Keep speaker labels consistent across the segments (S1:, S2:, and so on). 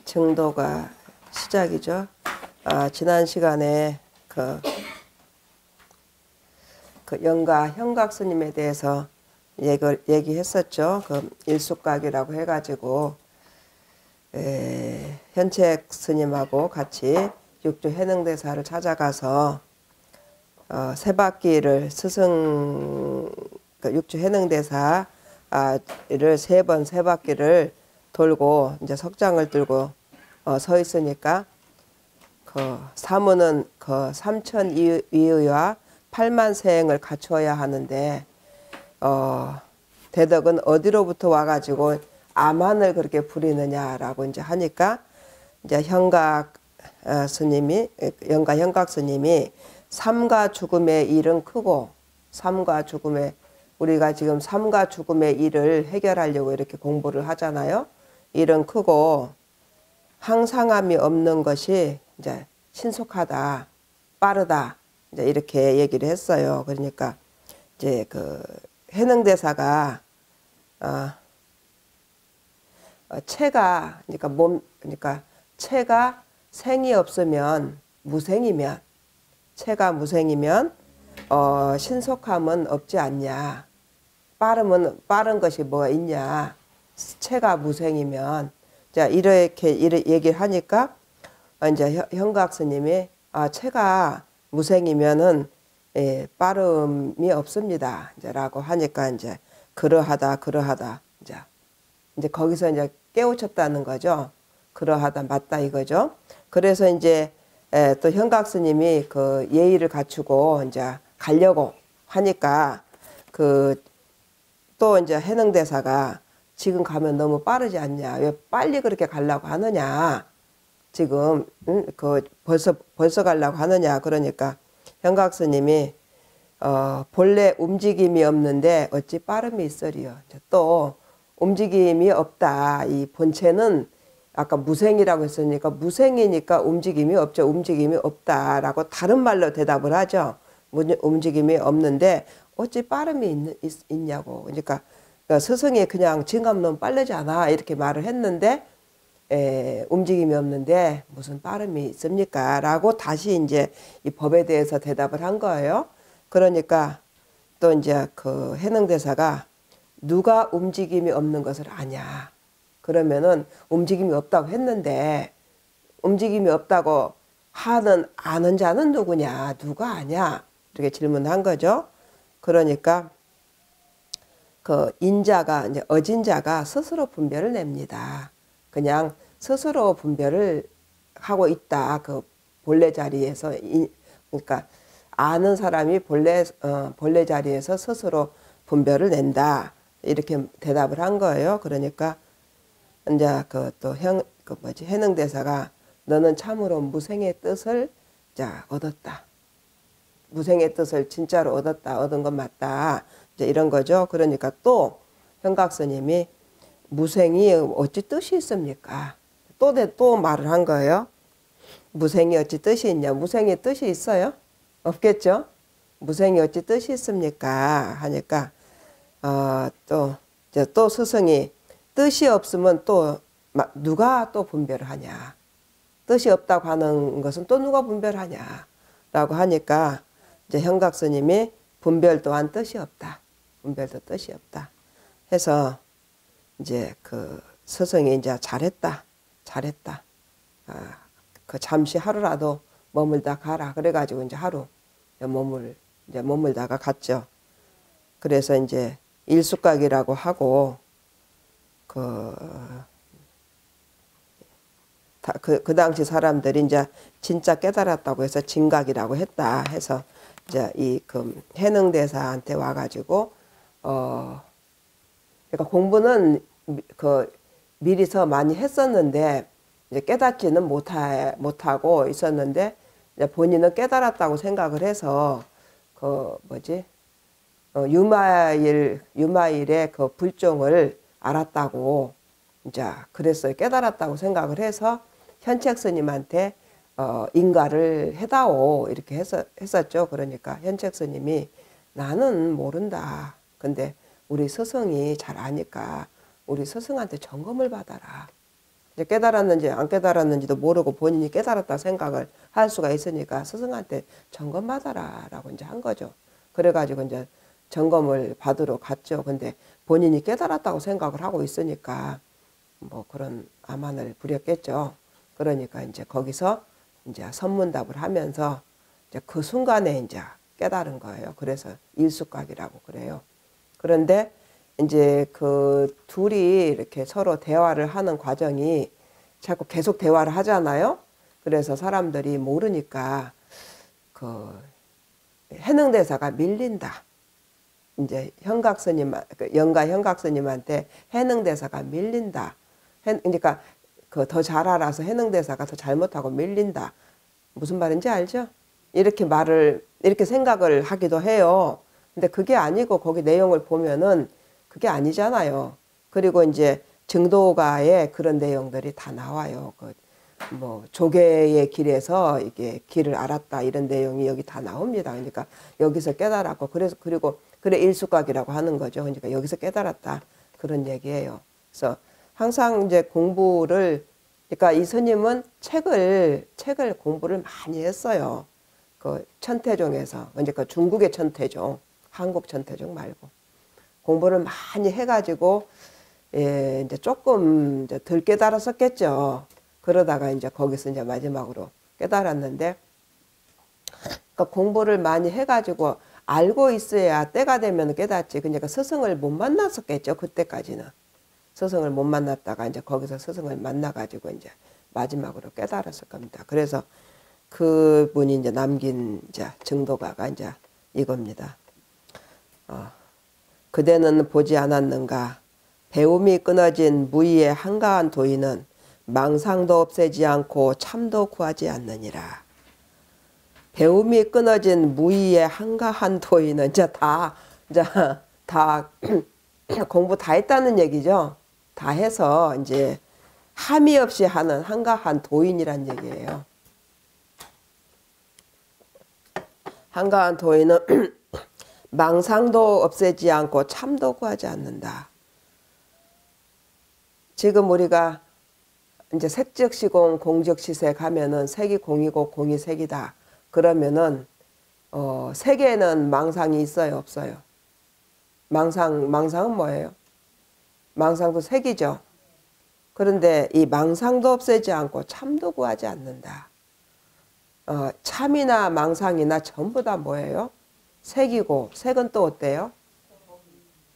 S1: 정도가 시작이죠. 지난 시간에 그 영가 현각 스님에 대해서 얘기했었죠. 그 일숙각이라고 해가지고 현책 스님하고 같이 육주 해능대사를 찾아가서 세 바퀴를 스승 육주 해능대사를 세 바퀴를 돌고 이제 석장을 들고 서 있으니까 그 사무는 그 삼천위의와 8만세행을 갖추어야 하는데 대덕은 어디로부터 와가지고 아만을 그렇게 부리느냐라고 이제 하니까 이제 현각 스님이 삶과 죽음의 일은 크고 삶과 죽음의 우리가 지금 삶과 죽음의 일을 해결하려고 이렇게 공부를 하잖아요. 일은 크고 항상함이 없는 것이 이제 신속하다, 빠르다 이제 이렇게 얘기를 했어요. 그러니까 이제 그 해능대사가 체가 그러니까 체가 생이 없으면 무생이면 체가 무생이면 신속함은 없지 않냐. 빠른 것이 뭐가 있냐. 체가 무생이면 자 이렇게 얘기를 하니까 이제 현각 스님이 체가 무생이면은 빠름이 없습니다. 이제라고 하니까 이제 그러하다 이제 거기서 이제 깨우쳤다는 거죠. 그러하다 맞다 이거죠. 그래서 이제 또 현각 스님이 그 예의를 갖추고 이제 가려고 하니까 또 이제 해능대사가 지금 가면 너무 빠르지 않냐. 왜 빨리 그렇게 가려고 하느냐. 지금 벌써 가려고 하느냐. 그러니까 현각 스님이 본래 움직임이 없는데 어찌 빠름이 있으리요. 또 움직임이 없다. 이 본체는 아까 무생이라고 했으니까 무생이니까 움직임이 없죠. 움직임이 없다라고 다른 말로 대답을 하죠. 움직임이 없는데 어찌 빠름이 있냐고. 그러니까 스승이 그냥 지금 너무 빠르지 않아 이렇게 말을 했는데 움직임이 없는데 무슨 빠름이 있습니까? 라고 다시 이제 이 법에 대해서 대답을 한 거예요. 그러니까 또 이제 그 해능대사가 누가 움직임이 없는 것을 아냐. 그러면은 움직임이 없다고 했는데 움직임이 없다고 아는 자는 누구냐? 누가 아냐? 이렇게 질문한 거죠. 그러니까 그 인자가 이제 어진자가 스스로 분별을 냅니다. 그냥 스스로 분별을 하고 있다. 그 본래 자리에서 그러니까 아는 사람이 본래 자리에서 스스로 분별을 낸다. 이렇게 대답을 한 거예요. 그러니까 이제 해능대사가 너는 참으로 무생의 뜻을 얻었다. 무생의 뜻을 진짜로 얻은 건 맞다. 이제 이런 거죠. 그러니까 또 현각 스님이 무생이 어찌 뜻이 있습니까? 또 말을 한 거예요. 무생이 어찌 뜻이 있냐? 무생의 뜻이 있어요? 없겠죠? 무생이 어찌 뜻이 있습니까? 하니까 또 스승이 뜻이 없으면 또 누가 또 분별을 하냐? 뜻이 없다고 하는 것은 또 누가 분별하냐? 라고 하니까 이제 현각 스님이 분별 또한 뜻이 없다. 분별도 뜻이 없다. 해서 이제 그 스승이 이제 잘했다. 그 잠시 하루라도 머물다 가라. 그래가지고 이제 하루 머물다가 갔죠. 그래서 이제 일숙각이라고 하고 그 당시 사람들이 이제 진짜 깨달았다고 해서 진각이라고 했다 해서 이제 이 해능대사한테 와가지고 그러니까 공부는 미리서 많이 했었는데 이제 깨닫지는 못하고 있었는데 이제 본인은 깨달았다고 생각을 해서 유마일의 그 불종을 알았다고 이제 그랬어요. 깨달았다고 생각을 해서 현책 스님한테 인가를 해다오 이렇게 했었죠. 그러니까 현책 스님이 나는 모른다. 근데 우리 스승이 잘 아니까 우리 스승한테 점검을 받아라. 이제 깨달았는지 안 깨달았는지도 모르고 본인이 깨달았다 생각을 할 수가 있으니까 스승한테 점검 받아라라고 이제 한 거죠. 그래가지고 이제 점검을 받으러 갔죠. 근데 본인이 깨달았다고 생각을 하고 있으니까 뭐 그런 암환을 부렸겠죠. 그러니까 이제 거기서 이제 선문답을 하면서 이제 그 순간에 이제 깨달은 거예요. 그래서 일숙각이라고 그래요. 그런데 이제 그 둘이 이렇게 서로 대화를 하는 과정이 자꾸 계속 대화를 하잖아요. 그래서 사람들이 모르니까 그 해능대사가 밀린다. 이제 현각스님, 영가 현각스님한테 해능대사가 밀린다. 그러니까 그 더 잘 알아서 해능대사가 더 잘못하고 밀린다. 무슨 말인지 알죠? 이렇게 생각을 하기도 해요. 근데 그게 아니고 거기 내용을 보면은 그게 아니잖아요. 그리고 이제 증도가에 그런 내용들이 다 나와요. 그 뭐 조계의 길에서 이게 길을 알았다 이런 내용이 여기 다 나옵니다. 그러니까 여기서 깨달았고 그리고 그래 일숙각이라고 하는 거죠. 그러니까 여기서 깨달았다 그런 얘기예요. 그래서 항상 이제 공부를 그러니까 이 스님은 책을 공부를 많이 했어요. 그 천태종에서 그러니까 중국의 천태종, 한국 천태종 말고 공부를 많이 해가지고 예, 이제 조금 이제 덜 깨달았었겠죠. 그러다가 이제 거기서 이제 마지막으로 깨달았는데, 그러니까 공부를 많이 해가지고 알고 있어야 때가 되면 깨닫지. 그러니까 스승을 못 만났었겠죠. 그때까지는 스승을 못 만났다가 이제 거기서 스승을 만나가지고 이제 마지막으로 깨달았을 겁니다. 그래서 그분이 이제 남긴 이제 증도가가 이제 이겁니다. 그대는 보지 않았는가? 배움이 끊어진 무의의 한가한 도인은 망상도 없애지 않고 참도 구하지 않느니라. 배움이 끊어진 무의의 한가한 도인은 이제 다 공부 다 했다는 얘기죠. 다 해서 이제 함이 없이 하는 한가한 도인이란 얘기예요. 한가한 도인은 망상도 없애지 않고 참도 구하지 않는다. 지금 우리가 이제 색즉시공 공즉시세 가면은 색이 공이고 공이 색이다. 그러면은 색에는 망상이 있어요, 없어요? 망상은 뭐예요? 망상도 색이죠. 그런데 이 망상도 없애지 않고 참도 구하지 않는다. 참이나 망상이나 전부 다 뭐예요? 색이고, 색은 또 어때요?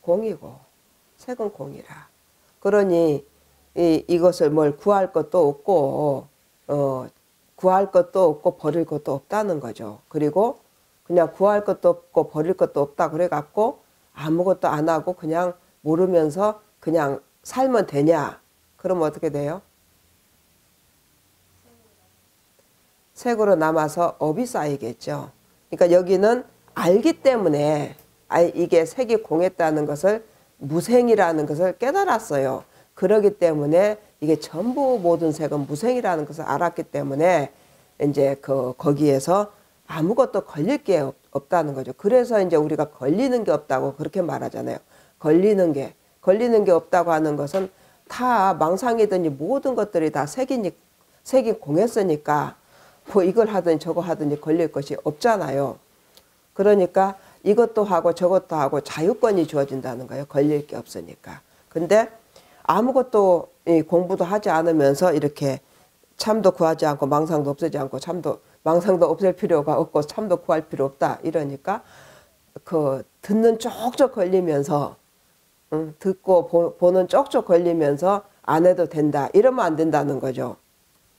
S1: 공이고, 색은 공이라. 그러니 이것을 뭘 구할 것도 없고 구할 것도 없고 버릴 것도 없다는 거죠. 그리고 그냥 구할 것도 없고 버릴 것도 없다 그래갖고 아무것도 안 하고 그냥 모르면서 그냥 살면 되냐? 그러면 어떻게 돼요? 색으로 남아서 업이 쌓이겠죠. 그러니까 여기는 알기 때문에 이게 색이 공했다는 것을 무생이라는 것을 깨달았어요. 그러기 때문에 이게 전부 모든 색은 무생이라는 것을 알았기 때문에 이제 거기에서 아무것도 걸릴 게 없다는 거죠. 그래서 이제 우리가 걸리는 게 없다고 그렇게 말하잖아요. 걸리는 게 없다고 하는 것은 다 망상이든지 모든 것들이 다 색이 공했으니까 뭐 이걸 하든지 저거 하든지 걸릴 것이 없잖아요. 그러니까 이것도 하고 저것도 하고 자유권이 주어진다는 거예요. 걸릴 게 없으니까. 근데 아무것도 공부도 하지 않으면서 이렇게 참도 구하지 않고 망상도 없애지 않고 망상도 없앨 필요가 없고 참도 구할 필요 없다 이러니까 듣는 쪽쪽 걸리면서 듣고 보는 쪽쪽 걸리면서 안 해도 된다 이러면 안 된다는 거죠.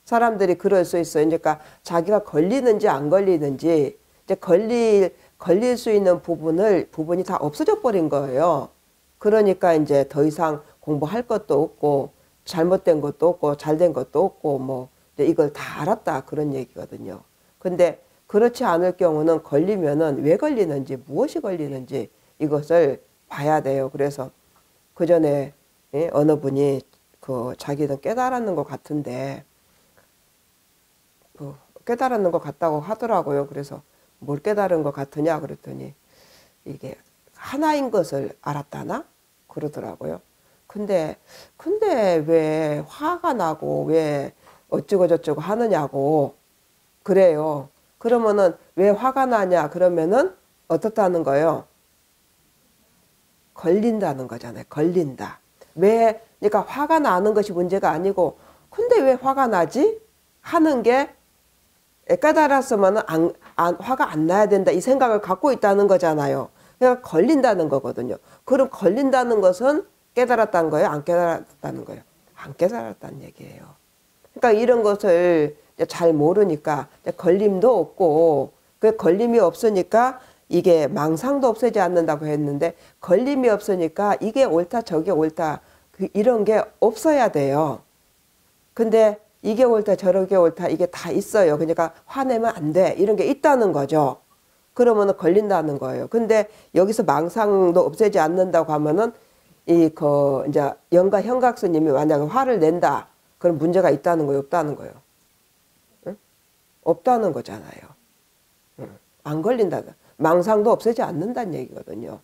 S1: 사람들이 그럴 수 있어요. 그러니까 자기가 걸리는지 안 걸리는지 이제 걸릴 수 있는 부분이 다 없어져 버린 거예요. 그러니까 이제 더 이상 공부할 것도 없고 잘못된 것도 없고 잘된 것도 없고 뭐 이걸 다 알았다 그런 얘기거든요. 근데 그렇지 않을 경우는 걸리면은 왜 걸리는지 무엇이 걸리는지 이것을 봐야 돼요. 그래서 그 전에 어느 분이 자기는 깨달았는 것 같은데 깨달았는 것 같다고 하더라고요. 그래서 뭘 깨달은 것 같으냐 그랬더니 이게 하나인 것을 알았다나 그러더라고요. 근데 왜 화가 나고 왜 어쩌고 저쩌고 하느냐고 그래요. 그러면은 왜 화가 나냐 그러면은 어떻다는 거예요? 걸린다는 거잖아요. 걸린다. 왜 그러니까 화가 나는 것이 문제가 아니고 근데 왜 화가 나지? 하는 게 깨달았으면 화가 안 나야 된다 이 생각을 갖고 있다는 거잖아요. 그러니까 걸린다는 거거든요. 그럼 걸린다는 것은 깨달았다는 거예요? 안 깨달았다는 거예요? 안 깨달았다는 얘기예요. 그러니까 이런 것을 잘 모르니까 걸림도 없고 그 걸림이 없으니까 이게 망상도 없애지 않는다고 했는데 걸림이 없으니까 이게 옳다 저게 옳다 이런 게 없어야 돼요. 근데 이게 옳다 저렇게 옳다 이게 다 있어요. 그러니까 화내면 안 돼 이런 게 있다는 거죠. 그러면은 걸린다는 거예요. 근데 여기서 망상도 없애지 않는다고 하면은 이제 영가 현각스님이 만약에 화를 낸다 그럼 문제가 있다는 거예요, 없다는 거예요? 응? 없다는 거잖아요. 응. 안 걸린다. 망상도 없애지 않는다는 얘기거든요.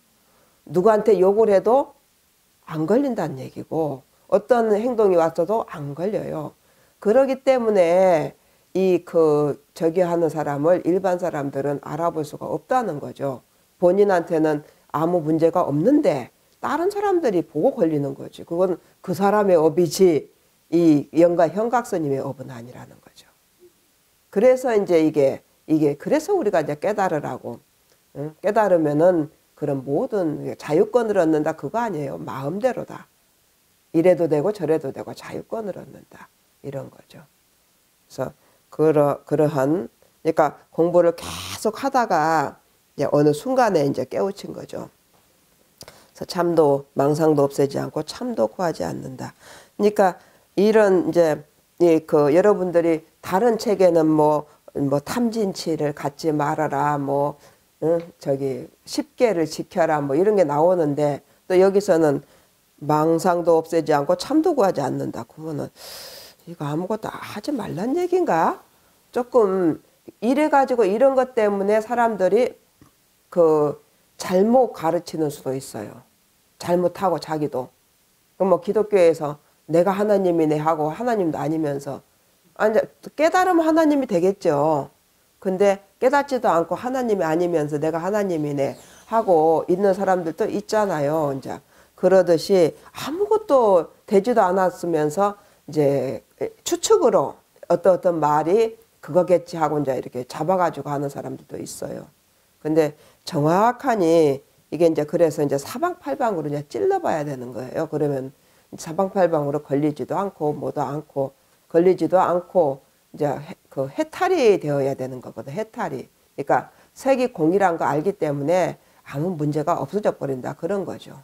S1: 누구한테 욕을 해도 안 걸린다는 얘기고 어떤 행동이 왔어도 안 걸려요. 그러기 때문에 저기 하는 사람을 일반 사람들은 알아볼 수가 없다는 거죠. 본인한테는 아무 문제가 없는데 다른 사람들이 보고 걸리는 거지. 그건 그 사람의 업이지 이 영가 현각스님의 업은 아니라는 거죠. 그래서 이제 이게 그래서 우리가 이제 깨달으라고 깨달으면은 그런 모든 자유권을 얻는다 그거 아니에요. 마음대로다. 이래도 되고 저래도 되고 자유권을 얻는다. 이런 거죠. 그래서 그러한 그러니까 공부를 계속 하다가 이제 어느 순간에 이제 깨우친 거죠. 그래서 참도 망상도 없애지 않고 참도 구하지 않는다. 그러니까 이런 이제 여러분들이 다른 책에는 뭐 탐진치를 갖지 말아라 저기 10개를 지켜라 이런 게 나오는데 또 여기서는 망상도 없애지 않고 참도 구하지 않는다. 그러면은 이거 아무것도 하지 말란 얘기인가? 조금 이래가지고 이런 것 때문에 사람들이 잘못 가르치는 수도 있어요. 잘못하고 자기도. 그럼 기독교에서 내가 하나님이네 하고 하나님도 아니면서 깨달으면 하나님이 되겠죠. 근데 깨닫지도 않고 하나님이 아니면서 내가 하나님이네 하고 있는 사람들도 있잖아요. 이제 그러듯이 아무것도 되지도 않았으면서 이제 추측으로 어떤 말이 그거겠지 하고 이제 이렇게 잡아가지고 하는 사람들도 있어요. 근데 정확하니 이게 이제 그래서 이제 사방팔방으로 이제 찔러봐야 되는 거예요. 그러면 사방팔방으로 걸리지도 않고 뭐도 않고 걸리지도 않고 이제 그 해탈이 되어야 되는 거거든. 해탈이. 그러니까 색이 공이란 거 알기 때문에 아무 문제가 없어져 버린다 그런 거죠.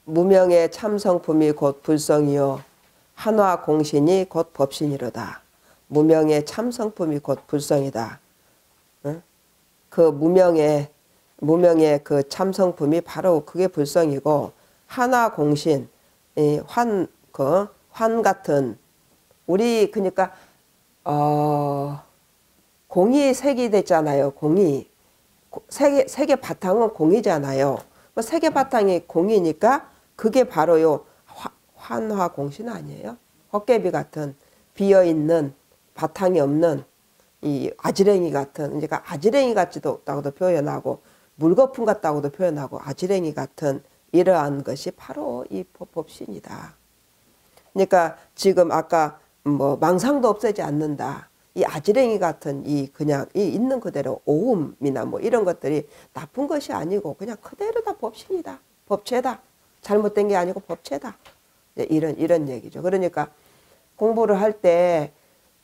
S1: 무명의 참성품이 곧 불성이요 한화 공신이 곧 법신이로다. 무명의 참성품이 곧 불성이다. 응? 그 무명의 그 참성품이 바로 그게 불성이고 한화 공신 환 같은 우리 그러니까 공이 색이 됐잖아요. 공이 색의 바탕은 공이잖아요. 색의 바탕이 공이니까 그게 바로요 환화 공신 아니에요? 헛개비 같은 비어있는 바탕이 없는 이 아지랭이 같은 그러니까 아지랭이 같지도 표현하고 물거품 같다고도 표현하고 아지랭이 같은 이러한 것이 바로 이 법신이다. 그러니까 지금 아까 망상도 없애지 않는다. 이 아지랭이 같은 그냥 있는 그대로 오음이나 이런 것들이 나쁜 것이 아니고 그냥 그대로 다 법신이다. 법체다. 잘못된 게 아니고 법체다. 이런 얘기죠. 그러니까 공부를 할 때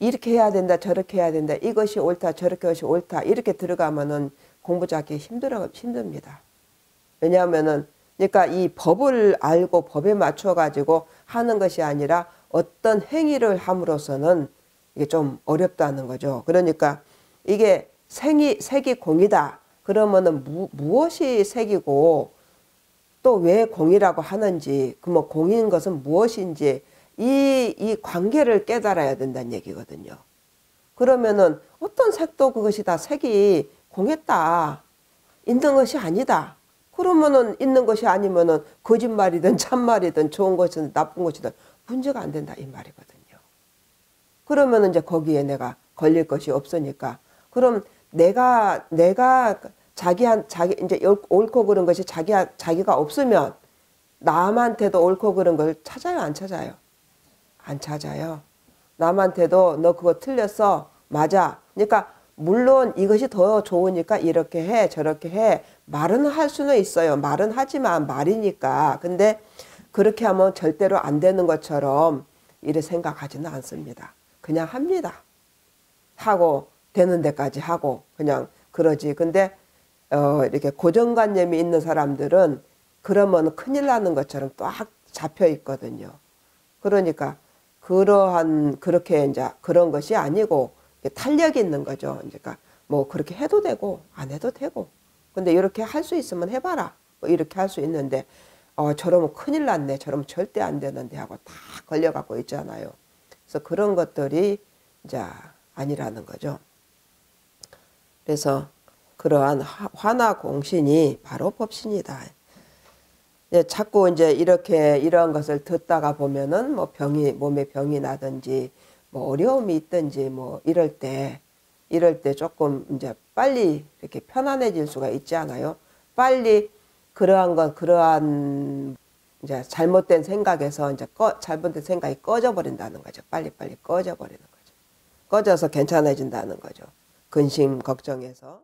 S1: 이렇게 해야 된다 저렇게 해야 된다 이것이 옳다 저렇게 것이 옳다 이렇게 들어가면은 공부 잡기 힘듭니다. 왜냐하면은 그러니까 이 법을 알고 법에 맞춰 가지고 하는 것이 아니라 어떤 행위를 함으로써는 이게 좀 어렵다는 거죠. 그러니까 이게 색이 공이다. 그러면은 무엇이 색이고 또 왜 공이라고 하는지 그 공인 것은 무엇인지 이 관계를 깨달아야 된다는 얘기거든요. 그러면은 어떤 색도 그것이 다 색이 공했다. 있는 것이 아니다. 그러면은 있는 것이 아니면은 거짓말이든 참말이든 좋은 것이든 나쁜 것이든 문제가 안 된다 이 말이거든요. 그러면은 이제 거기에 내가 걸릴 것이 없으니까 그럼 내가 자기 이제 옳고 그른 것이 자기가 없으면 남한테도 옳고 그른 걸 찾아요, 안 찾아요? 안 찾아요. 남한테도 너 그거 틀렸어. 맞아. 그러니까 물론 이것이 더 좋으니까 이렇게 해 저렇게 해 말은 할 수는 있어요. 말은 하지만 말이니까. 근데 그렇게 하면 절대로 안 되는 것처럼 이래 생각하지는 않습니다. 그냥 합니다. 하고 되는 데까지 하고 그냥 그러지. 근데 이렇게 고정관념이 있는 사람들은 그러면 큰일 나는 것처럼 딱 잡혀 있거든요. 그러니까 그렇게 이제 그런 것이 아니고 탄력이 있는 거죠. 그러니까 뭐 그렇게 해도 되고 안 해도 되고. 근데 이렇게 할 수 있으면 해봐라. 뭐 이렇게 할 수 있는데 저러면 큰일 났네. 저러면 절대 안 되는데 하고 다 걸려갖고 있잖아요. 그래서 그런 것들이 이제 아니라는 거죠. 그래서 그러한 화나 공신이 바로 법신이다. 자꾸 이제 이런 것을 듣다가 보면은 뭐 몸에 병이 나든지 뭐 어려움이 있든지 뭐 이럴 때 조금 이제 빨리 이렇게 편안해질 수가 있지 않아요? 빨리 그러한 이제 잘못된 생각에서 이제 잘못된 생각이 꺼져버린다는 거죠. 빨리빨리 꺼져버리는 거죠. 꺼져서 괜찮아진다는 거죠. 근심 걱정에서.